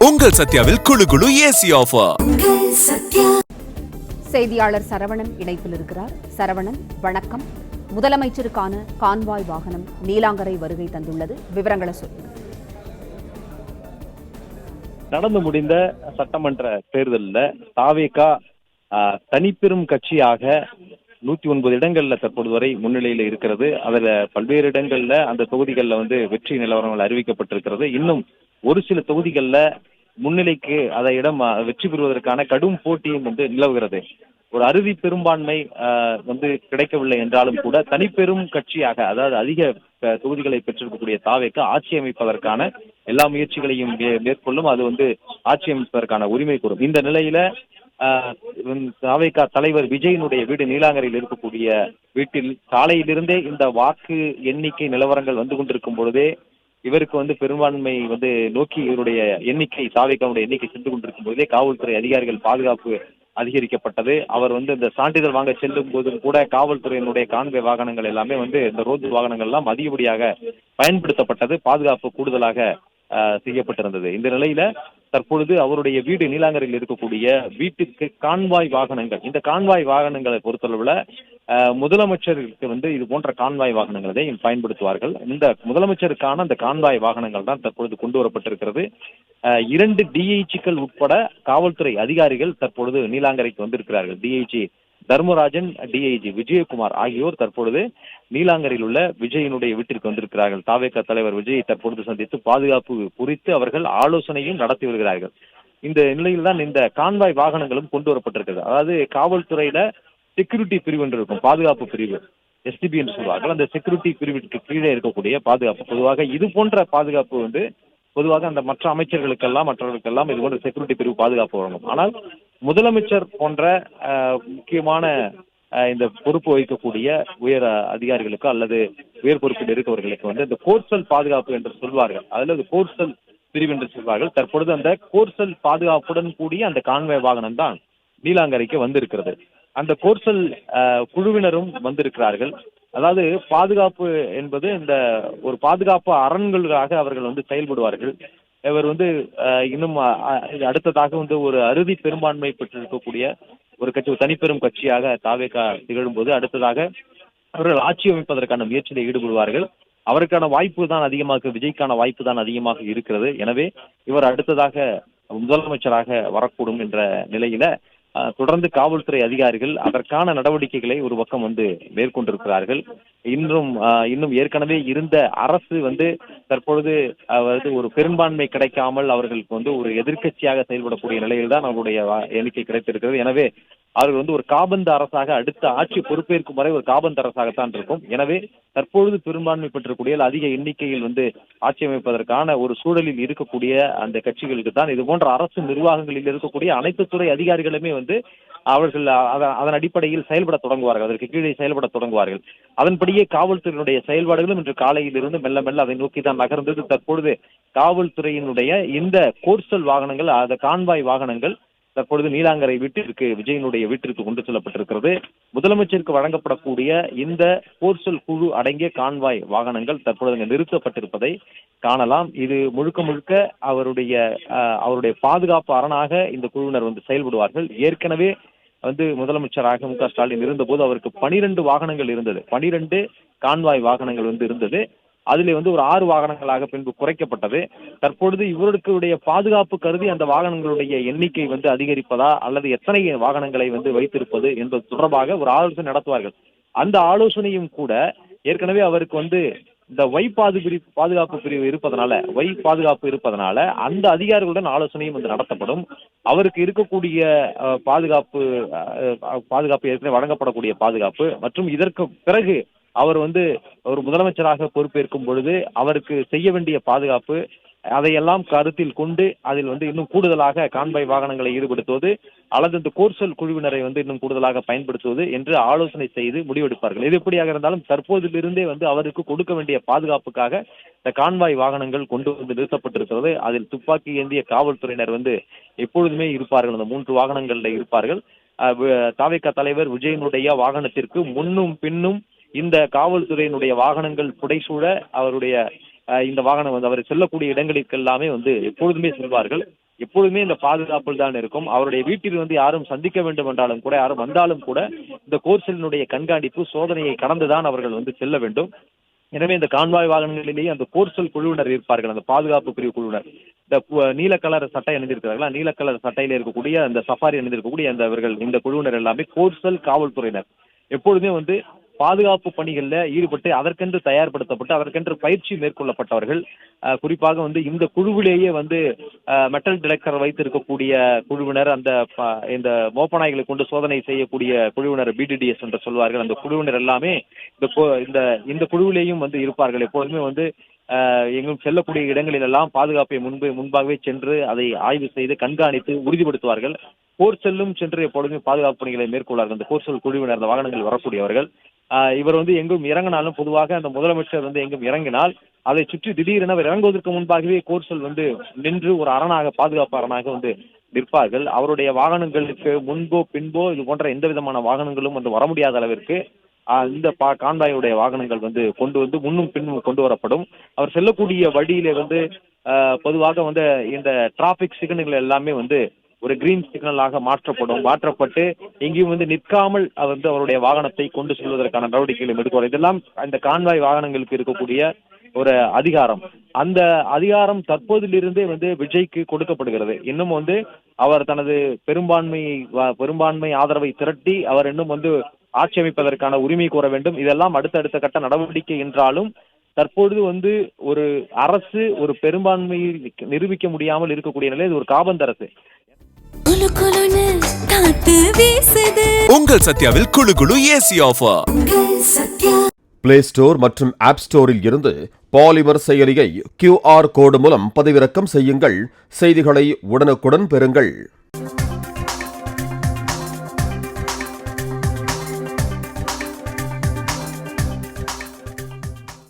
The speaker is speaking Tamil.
உங்கள் சத்யாவில் குளு குளு ஏசி ஆஃபர். செய்தியாளர் சரவணன் இணைப்பில் இருக்கிறார். சரவணன், வணக்கம். முதலமைச்சருக்கான கான்வாய் வாகனம் நீலாங்கரை வருகை தந்துள்ளது, விவரங்களை சொல்லுங்க. நடந்து முடிந்த சட்டமன்ற தேர்தலில் தாவேகா தனிப்பெரும் கட்சியாக 109 இடங்கள்ல தற்போது வரை முன்னிலையில இருக்கிறது. அதுல பல்வேறு இடங்கள்ல அந்த தொகுதிகளில் வெற்றி நிலவரங்கள் அறிவிக்கப்பட்டிருக்கிறது. இன்னும் ஒரு சில தொகுதிகளில் முன்னிலைக்கு அதை இடம் வெற்றி பெறுவதற்கான கடும் போட்டியும் நிலவுகிறது. ஒரு அறுதி பெரும்பான்மை கிடைக்கவில்லை என்றாலும் கூட தனிப்பெரும் கட்சியாக, அதாவது அதிக தொகுதிகளை பெற்றிருக்கக்கூடிய தாவேகா ஆட்சி அமைப்பதற்கான எல்லா முயற்சிகளையும் மேற்கொள்ளும். அது ஆட்சி அமைப்பதற்கான உரிமை கூறும். இந்த நிலையில தாவேகா தலைவர் விஜயனுடைய வீடு நீலாங்கரையில் இருக்கக்கூடிய வீட்டில் காலையிலிருந்தே இந்த வாக்கு எண்ணிக்கை நிலவரங்கள் வந்து கொண்டிருக்கும் பொழுதே இவருக்கு பெரும்பான்மை நோக்கி இவருடைய எண்ணிக்கை, தாவேகாவுடைய எண்ணிக்கை சென்று கொண்டிருக்கும் பொழுதே காவல்துறை அதிகாரிகள் பாதுகாப்பு அதிகரிக்கப்பட்டது. அவர் இந்த சான்றிதழ் வாங்க செல்லும் போதும் கூட காவல்துறையினுடைய கான்வே வாகனங்கள் எல்லாமே இந்த ரோந்து வாகனங்கள் எல்லாம் அதிகப்படியாக பயன்படுத்தப்பட்டது. பாதுகாப்பு கூடுதலாக செய்யப்பட்டிருந்தது. இந்த நிலையில தற்பொழுது அவருடைய வீடு நீலாங்கரையில் இருக்கக்கூடிய வீட்டுக்கு கான்வாய் வாகனங்கள், இந்த கான்வாய் வாகனங்களை பொறுத்தளவுல முதலமைச்சருக்கு இது போன்ற கான்வாய் வாகனங்களை பயன்படுத்துவார்கள். இந்த முதலமைச்சருக்கான அந்த கான்வாய் வாகனங்கள் தான் தற்பொழுது கொண்டு வரப்பட்டிருக்கிறது. 2 டிஐஜிக்கள் உட்பட காவல்துறை அதிகாரிகள் தற்பொழுது நீலாங்கரைக்கு வந்திருக்கிறார்கள். டிஐஜி தர்மராஜன், டிஐஜி விஜயகுமார் ஆகியோர் தற்பொழுது நீலாங்கரையில் உள்ள விஜயனுடைய வீட்டிற்கு வந்திருக்கிறார்கள். தாவேகா தலைவர் விஜயை தற்பொழுது சந்தித்து பாதுகாப்பு குறித்து அவர்கள் ஆலோசனையும் நடத்தி வருகிறார்கள். இந்த நிலையில் தான் இந்த கான்வாய் வாகனங்களும் கொண்டு வரப்பட்டிருக்கிறது. அதாவது காவல்துறையில செக்யூரிட்டி பிரிவு என்று இருக்கும், பாதுகாப்பு பிரிவு, எஸ்டிபி என்று சொல்வார்கள். அந்த செக்யூரிட்டி பிரிவிற்கு கீழே இருக்கக்கூடிய பாதுகாப்பு, பொதுவாக இது போன்ற பாதுகாப்பு பொதுவாக அந்த மற்ற அமைச்சர்களுக்கெல்லாம் மற்றவர்களுக்கெல்லாம் இது போன்ற செக்யூரிட்டி பிரிவு பாதுகாப்பு வழங்கும். ஆனால் முதலமைச்சர் போன்ற முக்கியமான இந்த பொறுப்பு வகிக்கக்கூடிய உயர் அதிகாரிகளுக்கு அல்லது உயர் பொறுப்பில் இருக்கவர்களுக்கு இந்த கோர்சல் பாதுகாப்பு என்று சொல்வார்கள். அதுல கோர்சல் பிரிவு என்று சொல்வார்கள். தற்பொழுது அந்த கோர்சல் பாதுகாப்புடன் கூடிய அந்த கான்வாய் வாகனம் தான் நீலாங்கரைக்கு வந்திருக்கிறது. அந்த கோர்சல் குழுவினரும் வந்திருக்கிறார்கள். அதாவது பாதுகாப்பு என்பது இந்த ஒரு பாதுகாப்பு அரண்களுக்காக அவர்கள் செயல்படுவார்கள். இவர் இன்னும் அடுத்ததாக ஒரு அறுதி பெரும்பான்மை பெற்றிருக்கக்கூடிய ஒரு கட்சி, தனிப்பெரும் கட்சியாக தாவேகா திகழும் போது அடுத்ததாக அவர்கள் ஆட்சி அமைப்பதற்கான முயற்சியில் ஈடுபடுவார்கள். அவருக்கான வாய்ப்பு தான் அதிகமாக, விஜய்க்கான வாய்ப்பு தான் அதிகமாக இருக்கிறது. எனவே இவர் அடுத்ததாக முதலமைச்சராக வரக்கூடும் என்ற நிலையில தொடர்ந்து காவல்துறை அதிகாரிகள் அதற்கான நடவடிக்கைகளை ஒரு பக்கம் மேற்கொண்டிருக்கிறார்கள். இன்னும் ஏற்கனவே இருந்த அரசு தற்பொழுது ஒரு பெரும்பான்மை கிடைக்காமல் அவர்களுக்கு ஒரு எதிர்க்கட்சியாக செயல்படக்கூடிய நிலையில் தான் அவருடைய எண்ணிக்கை கிடைத்திருக்கிறது. எனவே அவர்கள் ஒரு காபந்து அரசாக அடுத்த ஆட்சி பொறுப்பேற்கும் வரை ஒரு காபந்து அரசாகத்தான் இருக்கும். எனவே தற்பொழுது பெரும்பான்மை பெற்றக்கூடிய அதிக எண்ணிக்கையில் ஆட்சி அமைப்பதற்கான ஒரு சூழலில் இருக்கக்கூடிய அந்த கட்சிகளுக்கு தான் இது போன்ற அரசு நிர்வாகங்களில் இருக்கக்கூடிய அனைத்து துறை அதிகாரிகளுமே அவர்கள் அதன் அடிப்படையில் செயல்பட தொடங்குவார்கள், அதற்கு கீழே செயல்பட தொடங்குவார்கள். அதன்படியே காவல்துறையினுடைய செயல்பாடுகளும் இன்று காலையில் இருந்து மெல்ல மெல்ல அதை நோக்கி தான் நகர்ந்தது. தற்பொழுது காவல்துறையினுடைய இந்த கோர்சல் வாகனங்கள், அந்த கான்வாய் வாகனங்கள் தற்பொழுது நீலாங்கரை வீட்டிற்கு, விஜயனுடைய வீட்டிற்கு கொண்டு செல்லப்பட்டிருக்கிறது. முதலமைச்சருக்கு வழங்கப்படக்கூடிய இந்த கோர்சல் குழு அடங்கிய கான்வாய் வாகனங்கள் தற்பொழுது நிறுத்தப்பட்டிருப்பதை காணலாம். இது முழுக்க முழுக்க அவருடைய பாதுகாப்பு அரணாக இந்த குழுவினர் செயல்படுவார்கள். ஏற்கனவே முதலமைச்சராக மு க ஸ்டாலின் இருந்தபோது அவருக்கு 12 வாகனங்கள் இருந்தது, 12 கான்வாய் வாகனங்கள் இருந்தது. அதிலே ஒரு 6 வாகனங்களாக பின்பு குறைக்கப்பட்டது. தற்பொழுது இவருடைய பாதுகாப்பு கருதி அந்த வாகனங்களுடைய எண்ணிக்கை அதிகரிப்பதா அல்லது எத்தனை வாகனங்களை வைத்திருப்பது என்பது தொடர்பாக ஒரு ஆலோசனை நடத்துவார்கள். அந்த ஆலோசனையும் கூட ஏற்கனவே அவருக்கு இந்த பாதுகாப்பு பிரிவு இருப்பதனால அந்த அதிகாரிகளுடன் ஆலோசனையும் நடத்தப்படும். அவருக்கு இருக்கக்கூடிய பாதுகாப்பு ஏற்கனவே வழங்கப்படக்கூடிய பாதுகாப்பு மற்றும் இதற்கு பிறகு அவர் ஒரு முதலமைச்சராக பொறுப்பேற்கும் பொழுது அவருக்கு செய்ய வேண்டிய பாதுகாப்பு, அதையெல்லாம் கருத்தில் கொண்டு அதில் இன்னும் கூடுதலாக கான்வாய் வாகனங்களை ஈடுபடுத்துவது அல்லது இந்த கோர்சல் குழுவினரை இன்னும் கூடுதலாக பயன்படுத்துவது என்று ஆலோசனை செய்து முடிவெடுப்பார்கள். இது எப்படியாக இருந்தாலும் தற்போதிலிருந்தே அவருக்கு கொடுக்க வேண்டிய பாதுகாப்புக்காக இந்த கான்வாய் வாகனங்கள் கொண்டு நிறுத்தப்பட்டிருக்கிறது. அதில் துப்பாக்கி ஏந்திய காவல்துறையினர் எப்பொழுதுமே இருப்பார்கள், அந்த 3 வாகனங்கள்ல இருப்பார்கள். தாவேகா தலைவர் விஜயனுடைய வாகனத்திற்கு முன்னும் பின்னும் இந்த காவல்துறையினுடைய வாகனங்கள் புடைசூழ அவருடைய இந்த வாகனம் வந்து அவர் செல்லக்கூடிய இடங்களுக்கு எல்லாமே வந்து எப்பொழுதுமே செல்வார்கள். எப்பொழுதுமே இந்த பாதுகாப்பில் தான் இருக்கும். அவருடைய வீட்டில் வந்து யாரும் சந்திக்க வேண்டும் என்றாலும் கூட, யாரும் வந்தாலும் கூட இந்த கோர்சலினுடைய கண்காணிப்பு சோதனையை கடந்துதான் அவர்கள் வந்து செல்ல வேண்டும். எனவே இந்த கான்வாய் வாகனங்களிலேயே அந்த கோர்சல் குழுவினர் இருப்பார்கள், அந்த பாதுகாப்பு பிரிவு குழுவினர். இந்த நீல கலர் சட்டை அணிந்திருக்கிறார்களா, நீல கலர் சட்டையில இருக்கக்கூடிய அந்த சஃபாரி அணிந்திருக்கக்கூடிய இந்த குழுவினர் எல்லாமே கோர்சல் காவல்துறையினர். எப்பொழுதுமே வந்து பாதுகாப்பு பணிகளில் ஈடுபட்டு அதற்கென்று தயார்படுத்தப்பட்டு அதற்கென்று பயிற்சி மேற்கொள்ளப்பட்டவர்கள். குறிப்பாக வந்து இந்த குழுவிலேயே வந்து மெட்டல் டிடெக்டர் வைத்திருக்கக்கூடிய குழுவினர், இந்த மோப்பநாய்களை கொண்டு சோதனை செய்யக்கூடிய குழுவினர், BDDS என்று சொல்வார்கள், அந்த குழுவினர் எல்லாமே இந்த குழுவிலேயும் வந்து இருப்பார்கள். எப்போதுமே வந்து எங்கும் செல்லக்கூடிய இடங்களில் எல்லாம் பாதுகாப்பை முன்பாகவே சென்று அதை ஆய்வு செய்து கண்காணித்து உறுதிப்படுத்துவார்கள். கோர்செல்லும் சென்று எப்பொழுதுமே பாதுகாப்பு பணிகளை மேற்கொள்வார்கள் அந்த கோர்செல் குழுவினர், அந்த வாகனங்கள் வரக்கூடியவர்கள். இவர் வந்து எங்கும் இறங்கினாலும், பொதுவாக அந்த முதலமைச்சர் வந்து எங்கும் இறங்கினால் அதை சுற்றி திடீரென அவர் இறங்குவதற்கு முன்பாகவே கோர்சல் வந்து நின்று ஒரு அரணாக, பாதுகாப்பு அரணாக வந்து நிற்பார்கள். அவருடைய வாகனங்களுக்கு முன்போ பின்போ இது போன்ற எந்த விதமான வாகனங்களும் வந்து வர முடியாத அளவிற்கு இந்த கான்வாயுடைய வாகனங்கள் வந்து முன்னும் பின்னும் கொண்டு வரப்படும். அவர் செல்லக்கூடிய வழியிலே வந்து பொதுவாக வந்து இந்த டிராபிக் சிக்னல்கள் எல்லாமே வந்து ஒரு கிரீன் சிக்னலாக மாற்றப்பட்டு எங்கேயும் வந்து நிற்காமல் வந்து அவருடைய வாகனத்தை கொண்டு செல்வதற்கான நடவடிக்கைகளை எடுக்குவார். இதெல்லாம் இந்த கான்வாய் வாகனங்களுக்கு இருக்கக்கூடிய ஒரு அதிகாரம். அந்த அதிகாரம் தற்போதிலிருந்தே வந்து விஜய்க்கு கொடுக்கப்படுகிறது. இன்னும் வந்து அவர் தனது பெரும்பான்மை ஆதரவை திரட்டி அவர் இன்னும் வந்து ஆட்சி அமைப்பதற்கான உரிமை கோர வேண்டும். இதெல்லாம் அடுத்த கட்ட நடவடிக்கை என்றாலும் தற்பொழுது வந்து ஒரு அரசு ஒரு பெரும்பான்மையை நிரூபிக்க முடியாமல் இருக்கக்கூடிய நிலை. இது ஒரு காபந்து அரசு. உங்கள் சத்யாவில் குளு குளு ஏசி ஆஃபர். பிளே ஸ்டோர் மற்றும் ஆப் ஸ்டோரில் இருந்து பாலிமர் செயலியை QR கோடு மூலம் பதிவிறக்கம் செய்யுங்கள். செய்திகளை உடனுக்குடன் பெறுங்கள்.